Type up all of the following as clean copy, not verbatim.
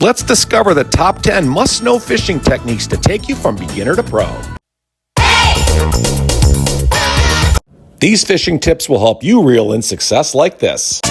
Let's discover the top 10 must-know fishing techniques to take you from beginner to pro. These fishing tips will help you reel in success like this.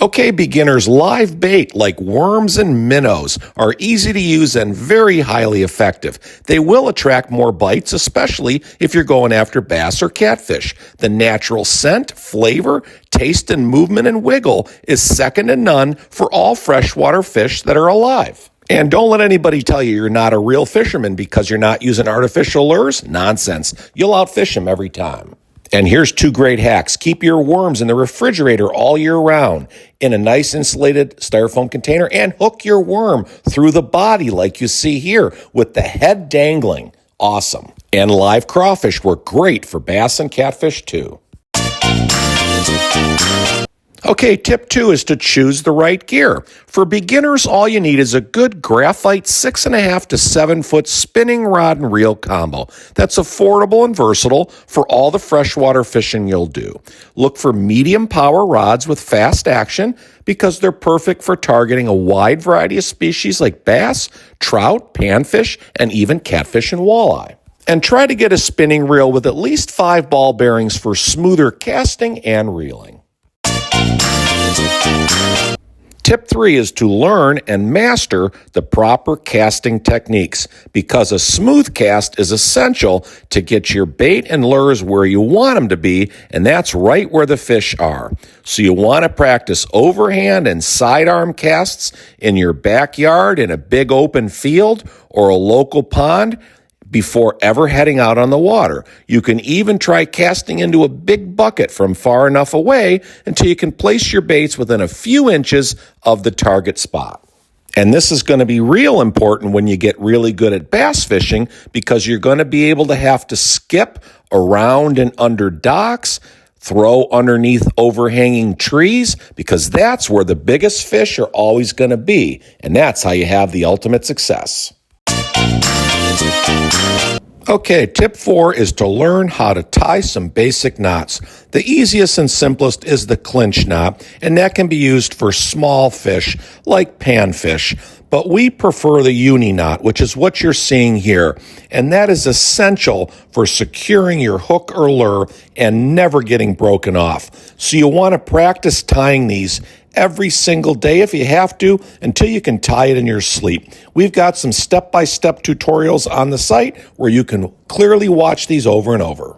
Okay, beginners, live bait like worms and minnows are easy to use and very highly effective. They will attract more bites, especially if you're going after bass or catfish. The natural scent, flavor, taste, and movement and wiggle is second to none for all freshwater fish that are alive. And don't let anybody tell you you're not a real fisherman because you're not using artificial lures. Nonsense. You'll outfish them every time. And here's 2 great hacks. Keep your worms in the refrigerator all year round in a nice insulated styrofoam container, and hook your worm through the body like you see here with the head dangling. Awesome. And live crawfish work great for bass and catfish too. Okay, tip 2 is to choose the right gear. For beginners, all you need is a good graphite 6.5 to 7 foot spinning rod and reel combo. That's affordable and versatile for all the freshwater fishing you'll do. Look for medium power rods with fast action because they're perfect for targeting a wide variety of species like bass, trout, panfish, and even catfish and walleye. And try to get a spinning reel with at least 5 ball bearings for smoother casting and reeling. Tip 3 is to learn and master the proper casting techniques because a smooth cast is essential to get your bait and lures where you want them to be, and that's right where the fish are. So you want to practice overhand and sidearm casts in your backyard, in a big open field, or a local pond before ever heading out on the water. You can even try casting into a big bucket from far enough away until you can place your baits within a few inches of the target spot. And this is going to be real important when you get really good at bass fishing because you're going to be able to have to skip around and under docks, throw underneath overhanging trees, because that's where the biggest fish are always going to be. And that's how you have the ultimate success. Okay, tip 4 is to learn how to tie some basic knots. The easiest and simplest is the clinch knot, and that can be used for small fish like panfish. But we prefer the uni knot, which is what you're seeing here, and that is essential for securing your hook or lure and never getting broken off. So you want to practice tying these every single day if you have to until you can tie it in your sleep. We've got some step-by-step tutorials on the site where you can clearly watch these over and over.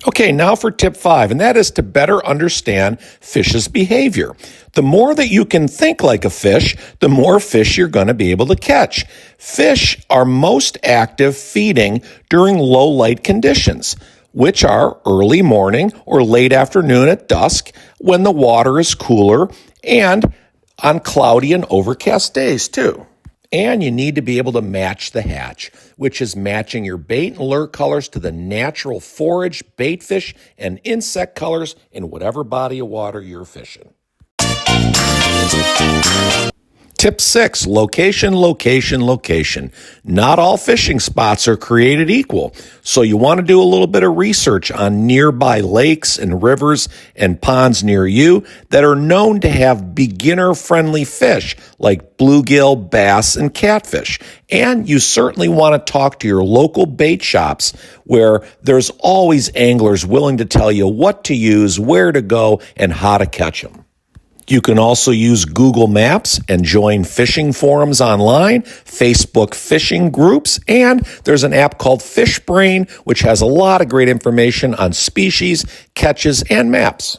Okay, now for tip 5, and that is to better understand fish's behavior. The more that you can think like a fish, the more fish you're going to be able to catch. Fish are most active feeding during low light conditions, which are early morning or late afternoon at dusk when the water is cooler, and on cloudy and overcast days too. And you need to be able to match the hatch, which is matching your bait and lure colors to the natural forage, bait fish, and insect colors in whatever body of water you're fishing. Tip 6, location, location, location. Not all fishing spots are created equal, so you want to do a little bit of research on nearby lakes and rivers and ponds near you that are known to have beginner-friendly fish like bluegill, bass, and catfish. And you certainly want to talk to your local bait shops where there's always anglers willing to tell you what to use, where to go, and how to catch them. You can also use Google Maps and join fishing forums online, Facebook fishing groups, and there's an app called FishBrain, which has a lot of great information on species, catches, and maps.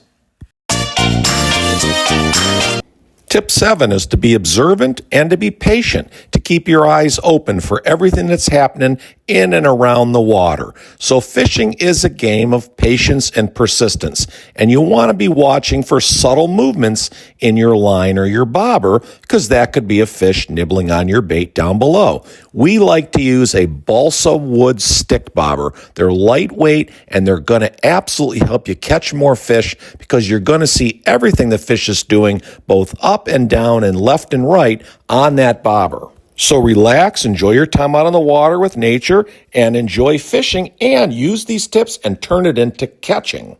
Tip 7 is to be observant and to be patient, to keep your eyes open for everything that's happening in and around the water. So fishing is a game of patience and persistence, and you want to be watching for subtle movements in your line or your bobber, because that could be a fish nibbling on your bait down below. We like to use a balsa wood stick bobber. They're lightweight, and they're going to absolutely help you catch more fish because you're going to see everything the fish is doing, both up and down and left and right on that bobber. So relax, enjoy your time out on the water with nature, and enjoy fishing, and use these tips and turn it into catching.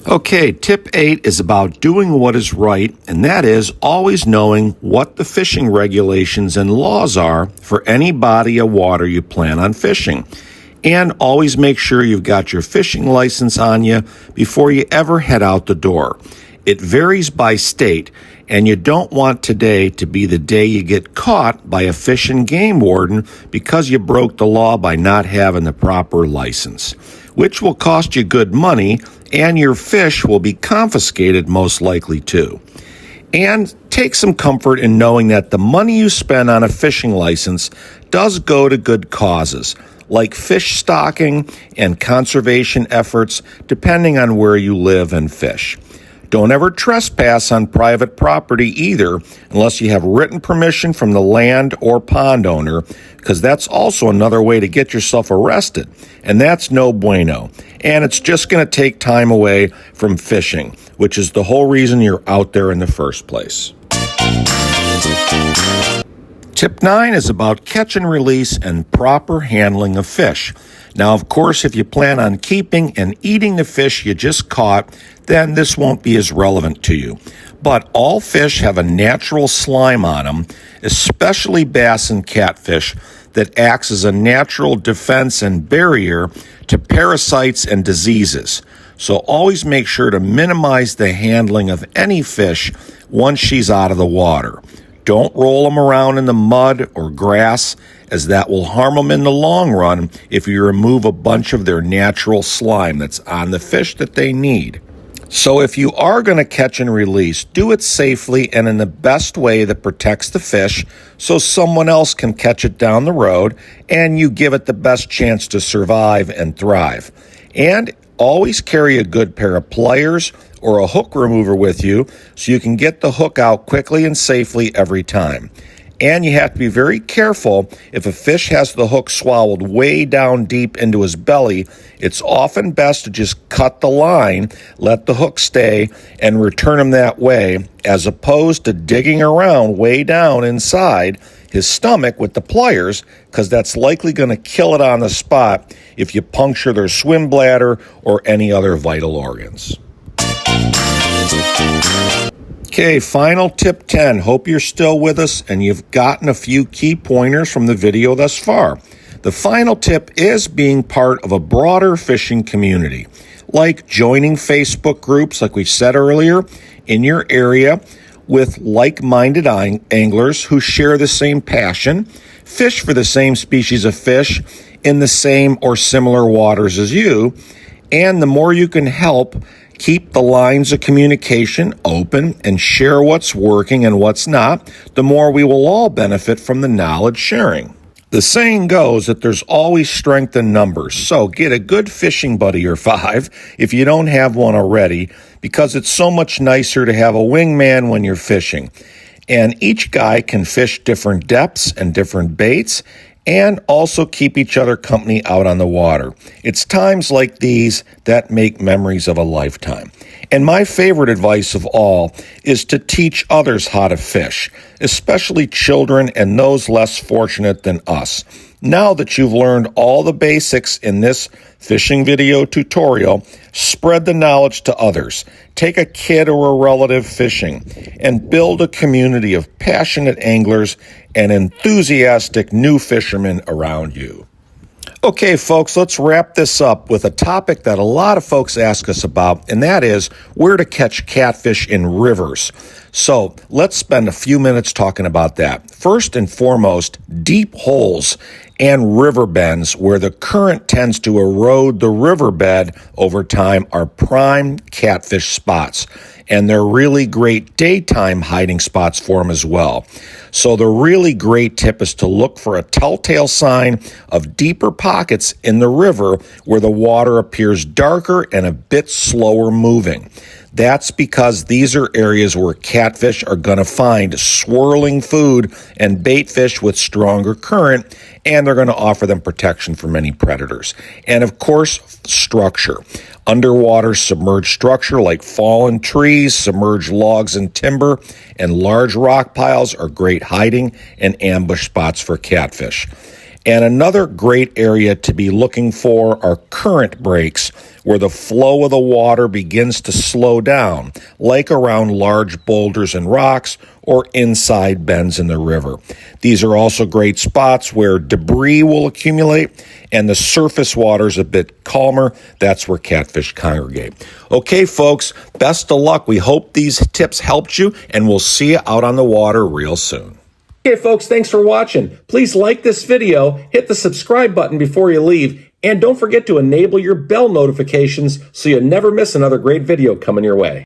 Okay, tip 8 is about doing what is right, and that is always knowing what the fishing regulations and laws are for any body of water you plan on fishing. And always make sure you've got your fishing license on you before you ever head out the door. It varies by state, and you don't want today to be the day you get caught by a fish and game warden because you broke the law by not having the proper license, which will cost you good money, and your fish will be confiscated most likely too. And take some comfort in knowing that the money you spend on a fishing license does go to good causes, like fish stocking and conservation efforts, depending on where you live and fish. Don't ever trespass on private property either, unless you have written permission from the land or pond owner, because that's also another way to get yourself arrested, and that's no bueno. And it's just going to take time away from fishing, which is the whole reason you're out there in the first place. Tip 9 is about catch and release and proper handling of fish. Now, of course, if you plan on keeping and eating the fish you just caught, then this won't be as relevant to you. But all fish have a natural slime on them, especially bass and catfish, that acts as a natural defense and barrier to parasites and diseases. So always make sure to minimize the handling of any fish once she's out of the water. Don't roll them around in the mud or grass, as that will harm them in the long run if you remove a bunch of their natural slime that's on the fish that they need. So if you are going to catch and release, do it safely and in the best way that protects the fish so someone else can catch it down the road and you give it the best chance to survive and thrive. And always carry a good pair of pliers or a hook remover with you so you can get the hook out quickly and safely every time. And you have to be very careful if a fish has the hook swallowed way down deep into his belly. It's often best to just cut the line, let the hook stay, and return him that way, as opposed to digging around way down inside his stomach with the pliers, because that's likely going to kill it on the spot if you puncture their swim bladder or any other vital organs. Okay, final tip 10. Hope you're still with us and you've gotten a few key pointers from the video thus far. The final tip is being part of a broader fishing community, like joining Facebook groups, like we said earlier, in your area with like-minded anglers who share the same passion, fish for the same species of fish in the same or similar waters as you, and the more you can help keep the lines of communication open and share what's working and what's not, the more we will all benefit from the knowledge sharing. The saying goes that there's always strength in numbers, so get a good fishing buddy or 5 if you don't have one already, because it's so much nicer to have a wingman when you're fishing. And each guy can fish different depths and different baits, and also keep each other company out on the water. It's times like these that make memories of a lifetime. And my favorite advice of all is to teach others how to fish, especially children and those less fortunate than us. Now that you've learned all the basics in this fishing video tutorial, spread the knowledge to others. Take a kid or a relative fishing and build a community of passionate anglers and enthusiastic new fishermen around you. Okay, folks, let's wrap this up with a topic that a lot of folks ask us about, and that is where to catch catfish in rivers. So let's spend a few minutes talking about that. First and foremost, deep holes and river bends where the current tends to erode the riverbed over time are prime catfish spots. And they're really great daytime hiding spots for them as well. So the really great tip is to look for a telltale sign of deeper pockets in the river where the water appears darker and a bit slower moving. That's because these are areas where catfish are going to find swirling food and bait fish with stronger current, and they're going to offer them protection from any predators. And of course, structure. Underwater submerged structure like fallen trees, submerged logs and timber, and large rock piles are great hiding and ambush spots for catfish. And another great area to be looking for are current breaks, where the flow of the water begins to slow down, like around large boulders and rocks or inside bends in the river. These are also great spots where debris will accumulate and the surface water is a bit calmer. That's where catfish congregate. Okay, folks, best of luck. We hope these tips helped you, and we'll see you out on the water real soon. Okay, folks, thanks for watching. Please like this video, hit the subscribe button before you leave, and don't forget to enable your bell notifications so you never miss another great video coming your way.